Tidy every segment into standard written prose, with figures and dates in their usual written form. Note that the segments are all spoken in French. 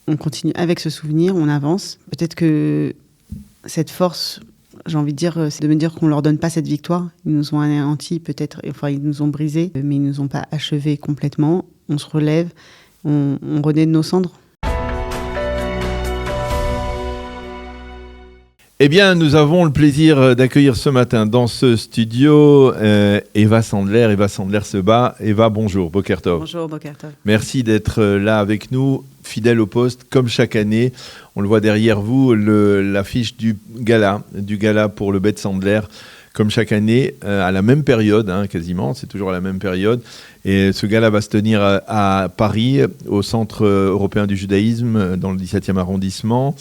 on continue avec ce souvenir, on avance. Peut-être que cette force, j'ai envie de dire, c'est de me dire qu'on ne leur donne pas cette victoire. Ils nous ont anéantis peut-être, enfin ils nous ont brisés, mais ils ne nous ont pas achevés complètement. On se relève, on renaît de nos cendres. Eh bien, nous avons le plaisir d'accueillir ce matin dans ce studio Eva Sandler. Eva Sandler-Seba. Eva, bonjour, Boker Tov. Bonjour, Boker Tov. Merci d'être là avec nous, fidèle au poste, comme chaque année. On le voit derrière vous, l'affiche du gala pour le Bet Sandler, comme chaque année, à la même période, quasiment, c'est toujours à la même période. Et ce gala va se tenir à Paris, au Centre européen du judaïsme, dans le 17e arrondissement.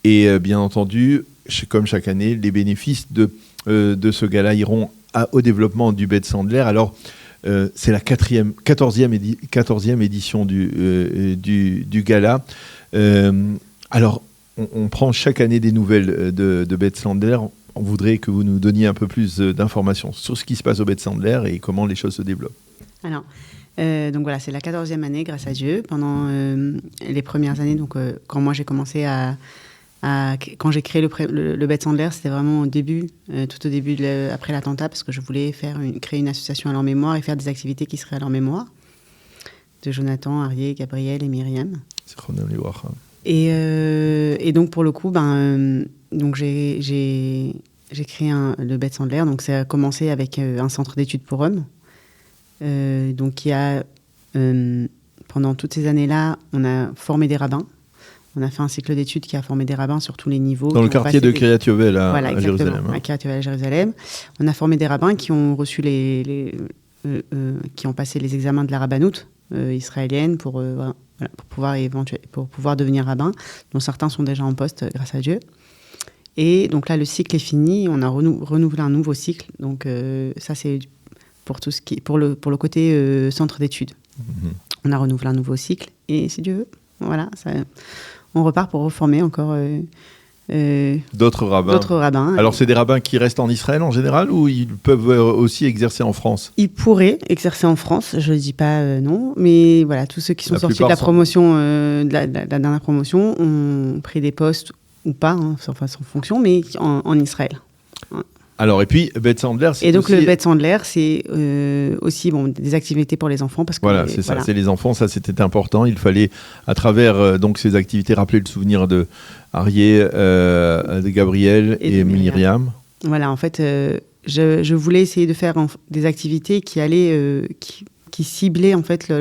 Et bien entendu, comme chaque année, les bénéfices de ce gala iront au développement du Bet Sandler. Alors, c'est la 14e édition du gala. Alors, on prend chaque année des nouvelles de Bet Sandler. On voudrait que vous nous donniez un peu plus d'informations sur ce qui se passe au Bet Sandler et comment les choses se développent. Alors, donc voilà, c'est la 14e année, grâce à Dieu. Pendant les premières années, donc, quand moi j'ai commencé quand j'ai créé le Bet Sandler, c'était vraiment au début, tout au début après l'attentat, parce que je voulais créer une association à leur mémoire et faire des activités qui seraient à leur mémoire, de Jonathan, Arié, Gabriel et Myriam. C'est qu'on aime les voir. Et donc pour le coup, donc j'ai créé le Bet Sandler. Donc ça a commencé avec un centre d'études pour hommes. Donc qui a pendant toutes ces années-là, on a formé des rabbins. On a fait un cycle d'études qui a formé des rabbins sur tous les niveaux. Dans le quartier de Kiryat Yovel à Jérusalem. À Kiryat Yovel à Jérusalem. On a formé des rabbins qui ont reçu qui ont passé les examens de la rabbanoute israélienne pour pouvoir devenir rabbin, dont certains sont déjà en poste grâce à Dieu. Et donc là, le cycle est fini. On a renouvelé un nouveau cycle. Donc ça, c'est pour le côté centre d'études. Mm-hmm. On a renouvelé un nouveau cycle. Et si Dieu veut, voilà, on repart pour reformer encore d'autres rabbins. Alors, c'est des rabbins qui restent en Israël en général ou ils peuvent aussi exercer en France ? Ils pourraient exercer en France, je ne dis pas non, mais voilà, tous ceux qui sont sortis de la promotion, de la dernière promotion, ont pris des postes ou pas, sans fonction, mais en Israël. Alors, et puis, Bet Sandler, c'est donc, aussi... le Bet Sandler, c'est aussi des activités pour les enfants. Parce que voilà, c'est ça, c'est les enfants, ça c'était important. Il fallait, à travers donc, ces activités, rappeler le souvenir de Arié, de Gabriel et Myriam. Voilà, en fait, je voulais essayer de faire des activités qui allaient, qui ciblaient en fait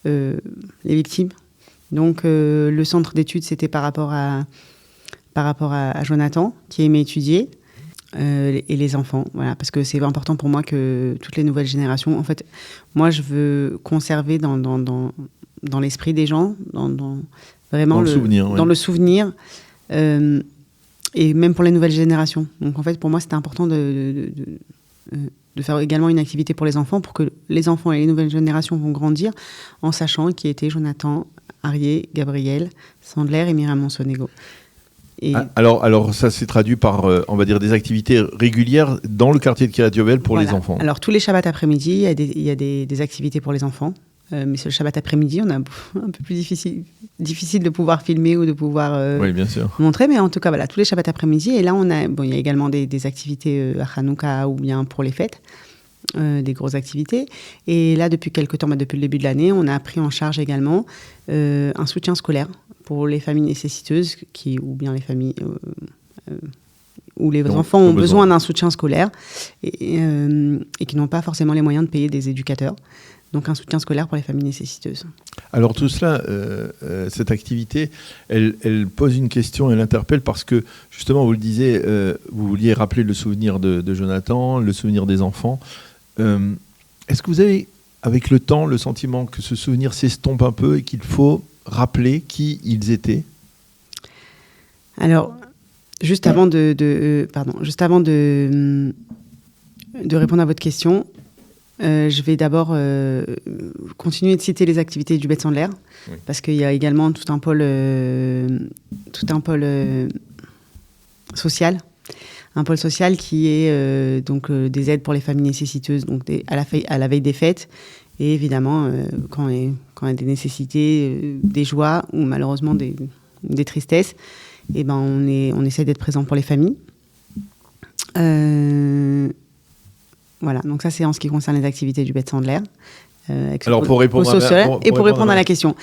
les victimes. Donc, le centre d'études, c'était par rapport à Jonathan, qui aimait étudier. Et les enfants, voilà, parce que c'est important pour moi que toutes les nouvelles générations, en fait, moi je veux conserver dans l'esprit des gens, vraiment dans le souvenir, et même pour les nouvelles générations. Donc en fait, pour moi, c'était important de faire également une activité pour les enfants, pour que les enfants et les nouvelles générations vont grandir en sachant qui étaient Jonathan, Arié, Gabriel, Sandler et Myriam Monsonego. Alors, ça s'est traduit par, on va dire, des activités régulières dans le quartier de Kiryat Yovel pour les enfants. Alors, tous les Shabbats après-midi, il y a des activités pour les enfants. Mais ce Shabbat après-midi, on a un peu plus difficile de pouvoir filmer ou de pouvoir oui, bien sûr. montrer. Mais en tout cas, voilà, tous les Shabbats après-midi. Et là, il y a également des activités à Hanouka ou bien pour les fêtes. Des grosses activités. Et là, depuis quelques temps, depuis le début de l'année, on a pris en charge également un soutien scolaire pour les familles nécessiteuses ou bien les familles où les enfants ont besoin d'un soutien scolaire et qui n'ont pas forcément les moyens de payer des éducateurs. Donc un soutien scolaire pour les familles nécessiteuses. Alors tout cela, cette activité, elle pose une question, elle interpelle parce que justement, vous le disiez, vous vouliez rappeler le souvenir de Jonathan, le souvenir des enfants. Est-ce que vous avez, avec le temps, le sentiment que ce souvenir s'estompe un peu et qu'il faut rappeler qui ils étaient ? Alors, juste avant de répondre à votre question, je vais d'abord continuer de citer les activités du Bet Sandler, oui. Parce qu'il y a également tout un pôle social. Un pôle social qui est donc des aides pour les familles nécessiteuses, donc à la veille des fêtes, Et évidemment, quand il y a des nécessités, des joies ou malheureusement des tristesses, et ben on essaie d'être présent pour les familles. Voilà, donc ça c'est en ce qui concerne les activités du Beth Sandler. Alors pour répondre à la question,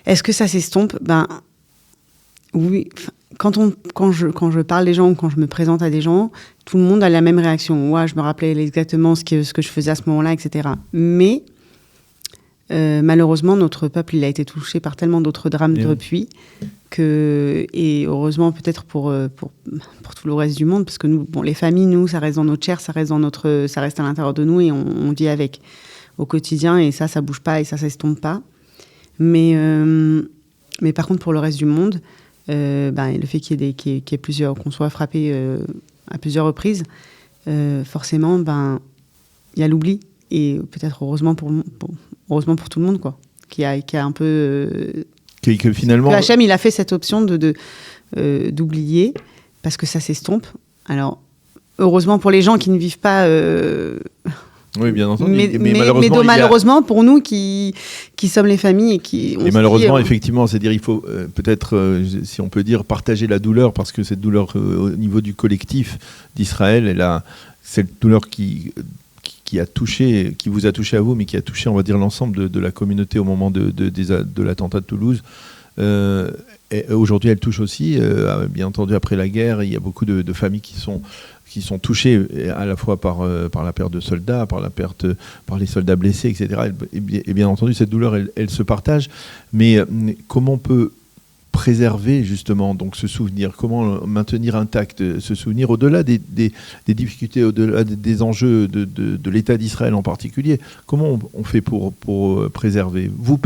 est-ce que ça s'estompe? Ben oui. Quand je parle des gens ou quand je me présente à des gens, tout le monde a la même réaction. Ouais, je me rappelais exactement ce que je faisais à ce moment-là, etc. Mais malheureusement, notre peuple, il a été touché par tellement d'autres drames depuis et heureusement peut-être pour tout le reste du monde, parce que nous, les familles, nous, ça reste dans notre chair, ça reste à l'intérieur de nous et on vit avec au quotidien, et ça bouge pas et ça s'estompe pas. Mais par contre, pour le reste du monde, le fait qu'il y ait plusieurs, qu'on soit frappé à plusieurs reprises, forcément, il y a l'oubli, et peut-être heureusement pour tout le monde, quoi, qui a un peu que finalement Hachem, il a fait cette option d'oublier parce que ça s'estompe. Alors heureusement pour les gens qui ne vivent pas. Oui, bien entendu. Mais malheureusement pour nous qui sommes les familles et qui. Et malheureusement, effectivement, c'est-à-dire il faut peut-être, si on peut dire, partager la douleur, parce que cette douleur au niveau du collectif d'Israël, cette douleur qui vous a touché à vous, mais qui a touché, on va dire, l'ensemble de la communauté au moment de l'attentat de Toulouse. Et aujourd'hui, elle touche aussi, bien entendu, après la guerre, il y a beaucoup de familles qui sont touchées à la fois par la perte de soldats, par les soldats blessés, etc. Et bien entendu, cette douleur, elle se partage. Mais comment on peut préserver justement donc ce souvenir, comment maintenir intact ce souvenir au-delà des difficultés, au-delà des enjeux de l'État d'Israël en particulier? Comment on fait pour préserver, vous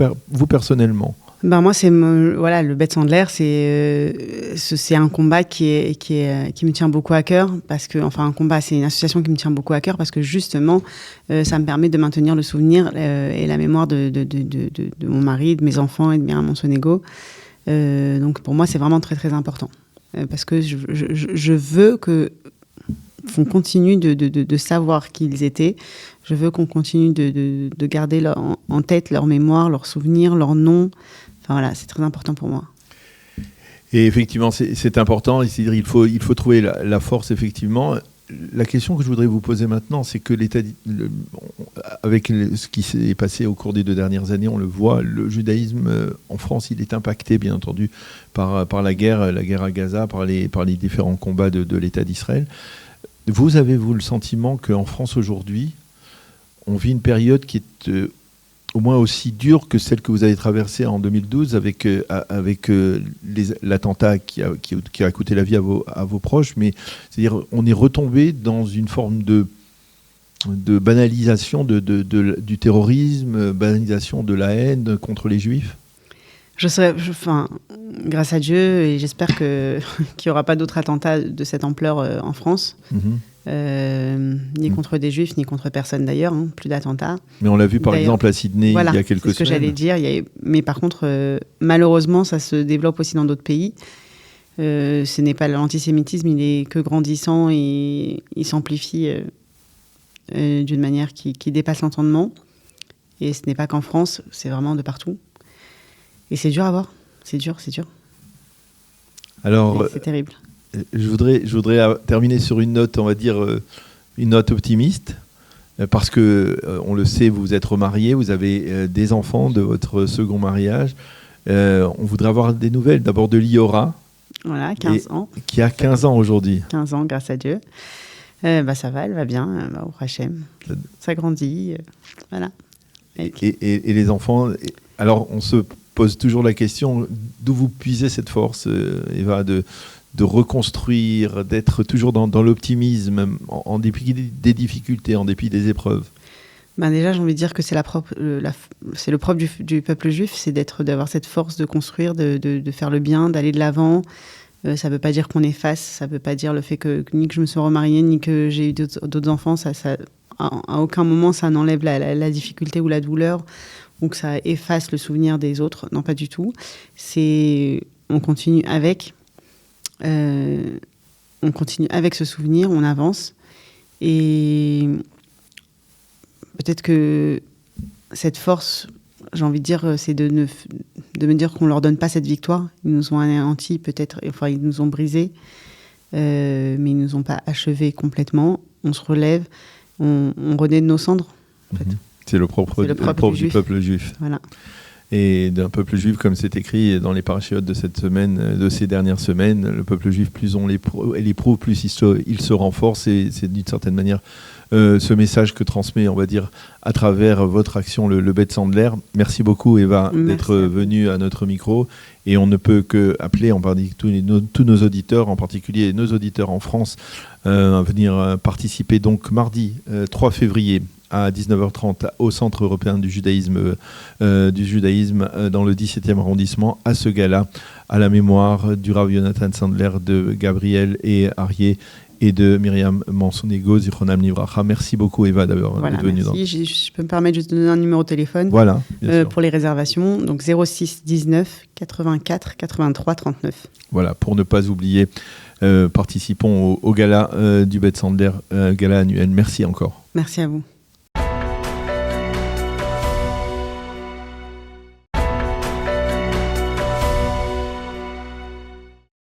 personnellement? Moi, le Beth Sandler, c'est un combat qui me tient beaucoup à cœur, parce que, c'est une association qui me tient beaucoup à cœur, parce que justement, ça me permet de maintenir le souvenir et la mémoire de mon mari, de mes enfants et de Myriam Monsonego. Donc pour moi, c'est vraiment très très important, parce que je veux qu'on continue de savoir qui ils étaient. Je veux qu'on continue de garder en tête leur mémoire, leurs souvenirs, leurs noms. Enfin voilà, c'est très important pour moi. Et effectivement, c'est important. C'est-à-dire, il faut trouver la force, effectivement. La question que je voudrais vous poser maintenant, c'est que avec ce qui s'est passé au cours des 2 dernières années, on le voit, le judaïsme en France, il est impacté, bien entendu, par la guerre à Gaza, par les différents combats de l'État d'Israël. Avez-vous le sentiment qu'en France aujourd'hui, on vit une période qui est au moins aussi dure que celle que vous avez traversée en 2012 avec l'attentat qui a coûté la vie à vos proches, mais c'est-à-dire on est retombé dans une forme de banalisation du terrorisme, banalisation de la haine contre les Juifs? Grâce à Dieu, et j'espère qu'il n'y aura pas d'autres attentats de cette ampleur en France. Ni contre des Juifs, ni contre personne d'ailleurs, plus d'attentats. Mais on l'a vu par exemple à Sydney il y a quelques semaines. C'est ce que j'allais dire. Mais par contre, malheureusement, ça se développe aussi dans d'autres pays. Ce n'est pas l'antisémitisme, il est que grandissant et il s'amplifie d'une manière qui dépasse l'entendement. Et ce n'est pas qu'en France, c'est vraiment de partout. Et c'est dur à voir. C'est dur. Alors, c'est terrible. Je voudrais terminer sur une note, on va dire, une note optimiste, parce que, on le sait, vous êtes remariés, vous avez des enfants de votre second mariage. On voudrait avoir des nouvelles, d'abord de Liora. Voilà, 15 ans. Qui a 15 ans aujourd'hui. 15 ans, grâce à Dieu. Ça va, elle va bien, au Hachem. Ça grandit, voilà. Et les enfants, alors on se pose toujours la question, d'où vous puisez cette force, Eva, de reconstruire, d'être toujours dans l'optimisme, en dépit des difficultés, en dépit des épreuves? Déjà, j'ai envie de dire que c'est le propre du peuple juif, c'est d'avoir cette force de construire, de faire le bien, d'aller de l'avant. Ça ne veut pas dire qu'on efface, ça ne veut pas dire le fait que ni que je me sois remariée, ni que j'ai eu d'autres enfants. À aucun moment, ça n'enlève la difficulté ou la douleur, ou que ça efface le souvenir des autres. Non, pas du tout. On continue avec. On continue avec ce souvenir, on avance. Et peut-être que cette force, j'ai envie de dire, c'est de me dire qu'on ne leur donne pas cette victoire. Ils nous ont anéantis peut-être, enfin ils nous ont brisés, mais ils ne nous ont pas achevés complètement. On se relève, on renaît de nos cendres. En fait. C'est le propre du peuple juif. Voilà. Et d'un peuple juif, comme c'est écrit dans les parachiotes de cette semaine, de ces dernières semaines, le peuple juif, plus on l'éprouve, plus il se renforce. Et c'est d'une certaine manière ce message que transmet, on va dire, à travers votre action, le Beth Sandler. Merci beaucoup, Eva, d'être venue à notre micro. Et on ne peut que appeler, on va dire, tous nos auditeurs, en particulier nos auditeurs en France, à venir participer donc mardi 3 février à 19h30 au Centre européen du judaïsme dans le 17e arrondissement, à ce gala, à la mémoire du Rav Jonathan Sandler, de Gabriel et Arié et de Myriam Mansonego, Zichronam Livracha. Merci beaucoup, Eva, d'être venue. Merci. Je peux me permettre juste de donner un numéro de téléphone pour les réservations. Donc 06 19 84 83 39. Voilà, pour ne pas oublier, participons au gala du Beth Sandler, gala annuel. Merci encore. Merci à vous.